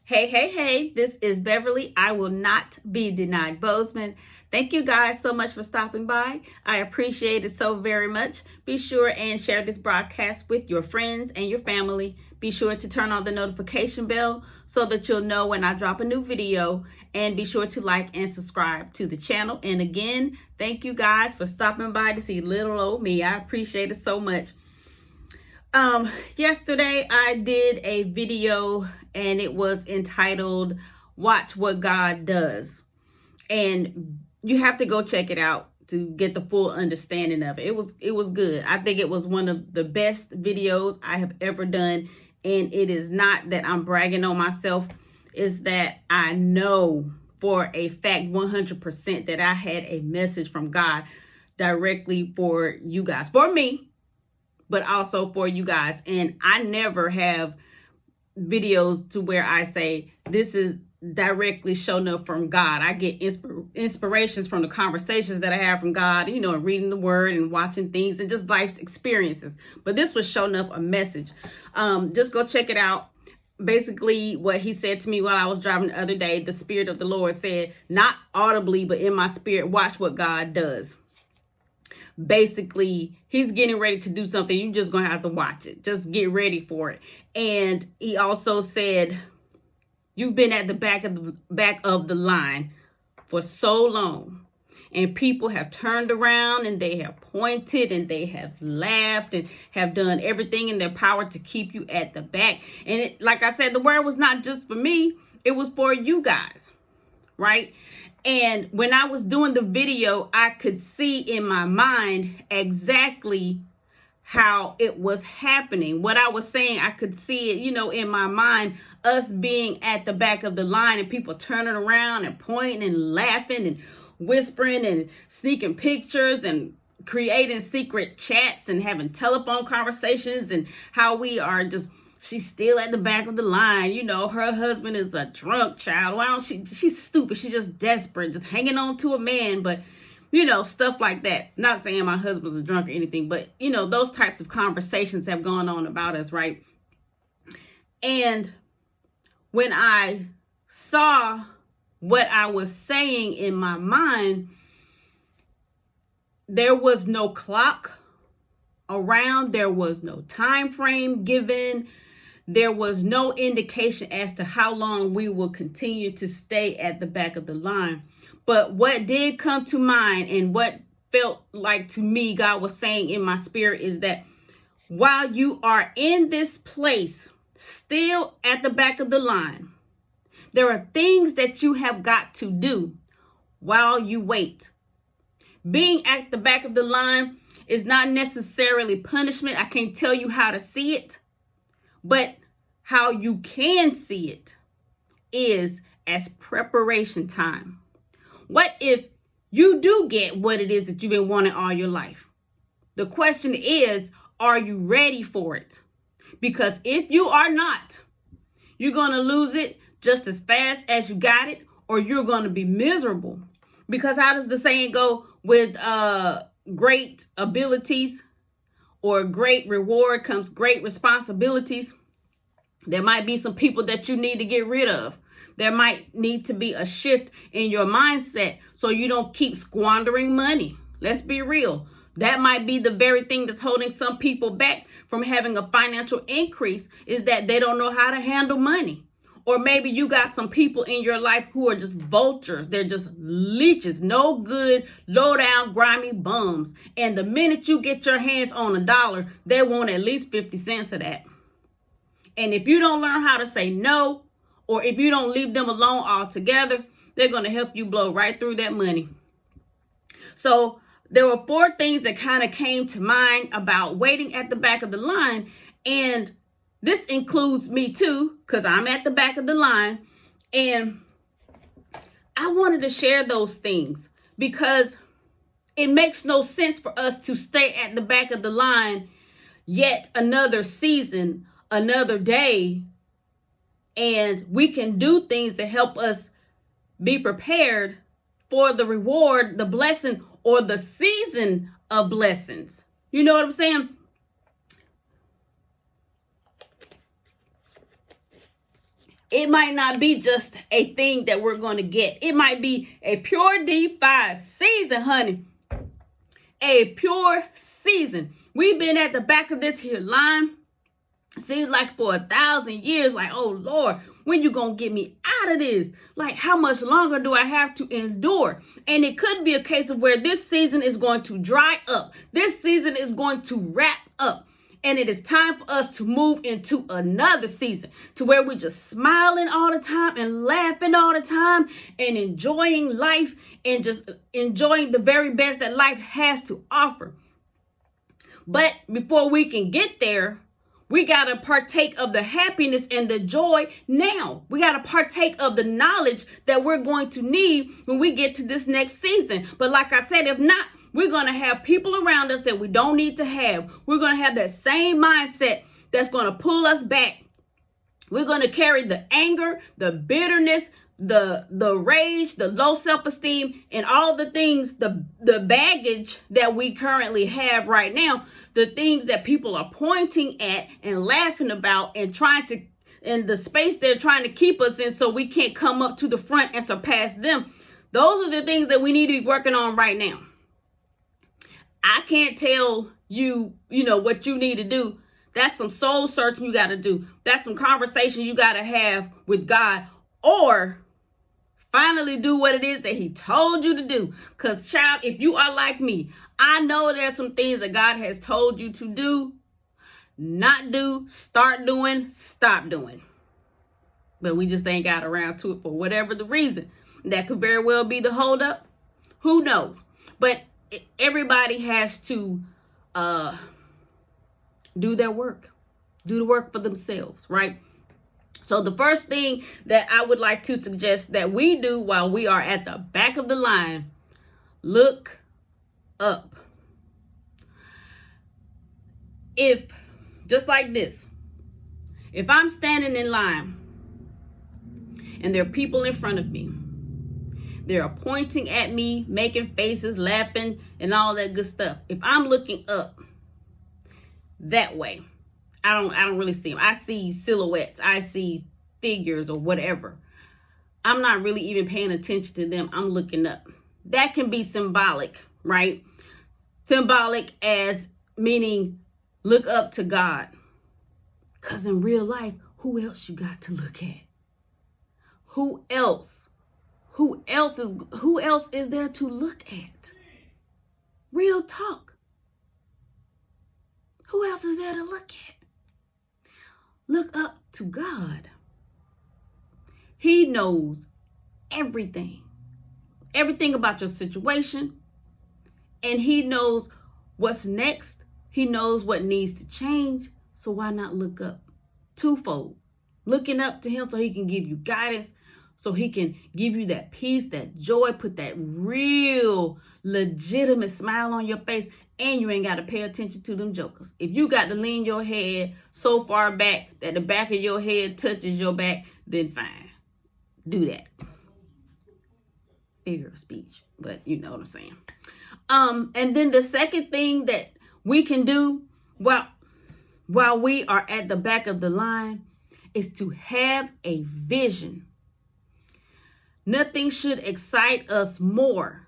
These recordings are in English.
Hey, hey, hey, this is Beverly. I will not be denied Bozeman. Thank you guys so much for stopping by. I appreciate it so very much. Be sure and share this broadcast with your friends and your family. Be sure to turn on the notification bell so that you'll know when I drop a new video. And be sure to like and subscribe to the channel. And again, thank you guys for stopping by to see little old me. I appreciate it so much. Yesterday I did a video and it was entitled Watch What God Does. And you have to go check it out to get the full understanding of it. It was good. I think it was one of the best videos I have ever done. And it is not that I'm bragging on myself. It's that I know for a fact 100% that I had a message from God directly for you guys, for me, but also for you guys. And I never have videos to where I say this is directly shown up from God. I get inspirations from the conversations that I have from God, and reading the word and watching things and just life's experiences. But this was showing up a message. Just go check it out. Basically, what he said to me while I was driving the other day, the Spirit of the Lord said, not audibly, but in my spirit, watch what God does. Basically, he's getting ready to do something. You're just gonna have to watch it. Just get ready for it. And he also said, you've been at the back of the line for so long, and people have turned around and they have pointed and they have laughed and have done everything in their power to keep you at the back. And like I said, the word was not just for me, it was for you guys, right? And when I was doing the video, I could see in my mind exactly how it was happening. What I was saying, I could see it, in my mind, us being at the back of the line and people turning around and pointing and laughing and whispering and sneaking pictures and creating secret chats and having telephone conversations, and how we are just, she's still at the back of the line. Her husband is a drunk child. Why don't she's stupid. She's just desperate, just hanging on to a man. But, stuff like that. Not saying my husband's a drunk or anything, but, those types of conversations have gone on about us, right? And when I saw what I was saying in my mind, there was no clock around. There was no time frame given. There was no indication as to how long we will continue to stay at the back of the line. But what did come to mind, and what felt like to me God was saying in my spirit, is that while you are in this place, still at the back of the line, there are things that you have got to do while you wait. Being at the back of the line is not necessarily punishment. I can't tell you how to see it. But how you can see it is as preparation time. What if you do get what it is that you've been wanting all your life? The question is, are you ready for it? Because if you are not, you're going to lose it just as fast as you got it, or you're going to be miserable. Because how does the saying go? With great abilities or great reward comes great responsibilities. There might be some people that you need to get rid of. There might need to be a shift in your mindset so you don't keep squandering money. Let's be real. That might be the very thing that's holding some people back from having a financial increase, is that they don't know how to handle money. Or maybe you got some people in your life who are just vultures. They're just leeches, no good, low down, grimy bums. And the minute you get your hands on $1, they want at least 50 cents of that. And if you don't learn how to say no, or if you don't leave them alone altogether, they're going to help you blow right through that money. So there were 4 things that kind of came to mind about waiting at the back of the line. And this includes me too, because I'm at the back of the line. And I wanted to share those things because it makes no sense for us to stay at the back of the line yet another season, another day, and we can do things to help us be prepared for the reward, the blessing, or the season of blessings. You know what I'm saying? It might not be just a thing that we're going to get. It might be a pure D5 season, honey. A pure season. We've been at the back of this here line. Seems like for 1,000 years, like, oh Lord, when you gonna get me out of this? Like, how much longer do I have to endure? And it could be a case of where this season is going to dry up. This season is going to wrap up. And it is time for us to move into another season to where we're just smiling all the time and laughing all the time and enjoying life and just enjoying the very best that life has to offer. But before we can get there, we got to partake of the happiness and the joy now. We got to partake of the knowledge that we're going to need when we get to this next season. But like I said, if not, we're going to have people around us that we don't need to have. We're going to have that same mindset that's going to pull us back. We're going to carry the anger, the bitterness, the rage, the low self-esteem, and all the things, the baggage that we currently have right now, the things that people are pointing at and laughing about and trying to, in the space they're trying to keep us in so we can't come up to the front and surpass them. Those are the things that we need to be working on right now. I can't tell you, what you need to do. That's some soul searching you got to do. That's some conversation you got to have with God, or finally do what it is that he told you to do. Because, child, if you are like me, I know there's some things that God has told you to do, not do, start doing, stop doing. But we just ain't got around to it for whatever the reason. That could very well be the holdup. Who knows? But everybody has to do their work. Do the work for themselves, right? So the first thing that I would like to suggest that we do while we are at the back of the line, look up. If, just like this, if I'm standing in line and there are people in front of me, they're pointing at me, making faces, laughing, and all that good stuff. If I'm looking up that way, I don't really see them. I see silhouettes. I see figures or whatever. I'm not really even paying attention to them. I'm looking up. That can be symbolic, right? Symbolic as meaning look up to God. Because in real life, who else you got to look at? Who else? Who else is there to look at? Real talk. Who else is there to look at? Look up to God. He knows everything. Everything about your situation. And he knows what's next. He knows what needs to change. So why not look up? Twofold. Looking up to him so he can give you guidance, so he can give you that peace, that joy, put that real legitimate smile on your face, and you ain't got to pay attention to them jokers. If you got to lean your head so far back that the back of your head touches your back, then fine. Do that. Figure of speech, but you know what I'm saying. And then the second thing that we can do while we are at the back of the line is to have a vision. Nothing should excite us more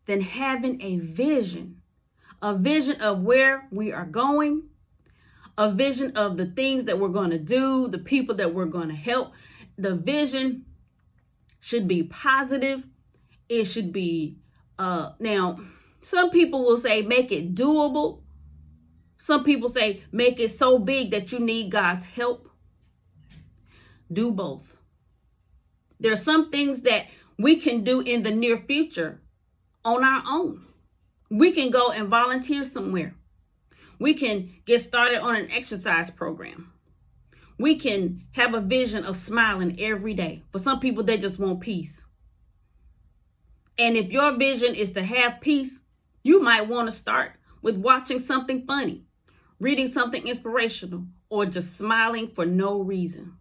than having a vision of where we are going, a vision of the things that we're going to do, the people that we're going to help. The vision should be positive. It should be, now, some people will say make it doable. Some people say make it so big that you need God's help. Do both. There are some things that we can do in the near future on our own. We can go and volunteer somewhere. We can get started on an exercise program. We can have a vision of smiling every day. For some people, they just want peace. And if your vision is to have peace, you might want to start with watching something funny, reading something inspirational, or just smiling for no reason.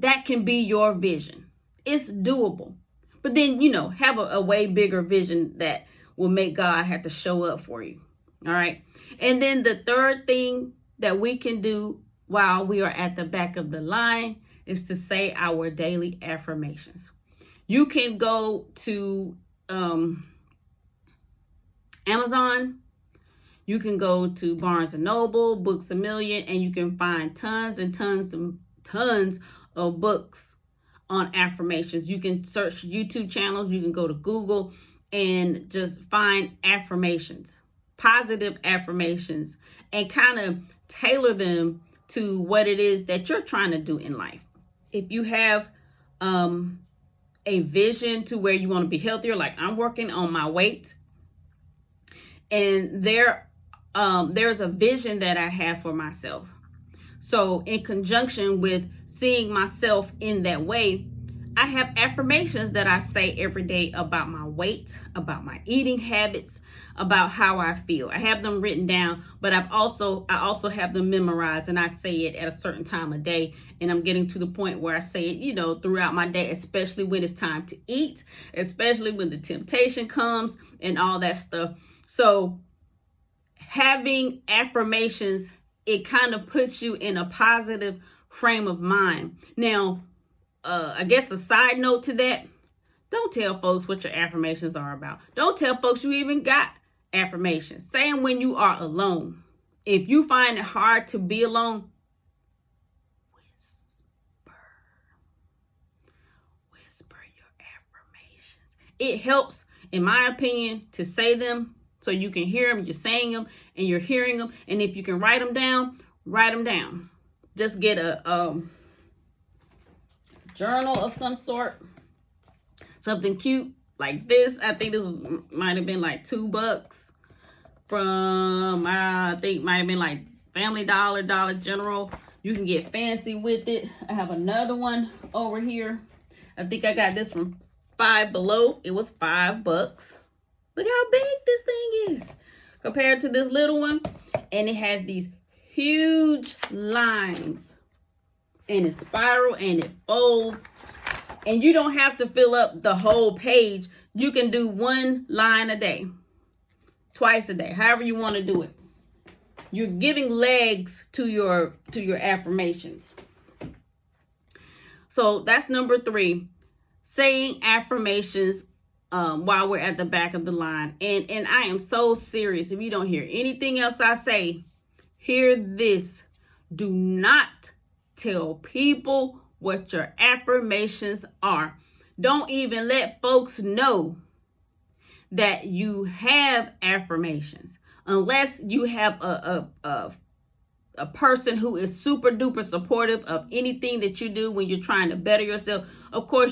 That can be your vision. It's doable. But then, have a way bigger vision that will make God have to show up for you. All right. And then the third thing that we can do while we are at the back of the line is to say our daily affirmations. You can go to Amazon. You can go to Barnes & Noble, Books A Million, and you can find tons and tons of books on affirmations. You can search YouTube channels. You can go to Google and just find affirmations, positive affirmations, and kind of tailor them to what it is that you're trying to do in life. If you have a vision to where you want to be healthier, like I'm working on my weight, and there's a vision that I have for myself. So in conjunction with seeing myself in that way, I have affirmations that I say every day about my weight, about my eating habits, about how I feel. I have them written down, but I also have them memorized, and I say it at a certain time of day. And I'm getting to the point where I say it, throughout my day, especially when it's time to eat, especially when the temptation comes and all that stuff. So having affirmations, it kind of puts you in a positive frame of mind. Now, I guess a side note to that, don't tell folks what your affirmations are about. Don't tell folks you even got affirmations. Say them when you are alone. If you find it hard to be alone, whisper your affirmations. It helps, in my opinion, to say them so you can hear them. You're saying them and you're hearing them. And if you can write them down, write them down. Just get a journal of some sort, something cute like this. I think this might have been like $2 from I think might have been like Family Dollar, Dollar General. You can get fancy with it. I have another one over here. I think I got this from Five Below. It was $5. Look how big this thing is compared to this little one, and it has these huge lines. And it spiral and it folds. And you don't have to fill up the whole page. You can do one line a day, twice a day, however you want to do it. You're giving legs to your affirmations. So that's number 3, saying affirmations while we're at the back of the line. And I am so serious. If you don't hear anything else I say, hear this. Do not tell people what your affirmations are. Don't even let folks know that you have affirmations unless you have a person who is super duper supportive of anything that you do when you're trying to better yourself. Of course,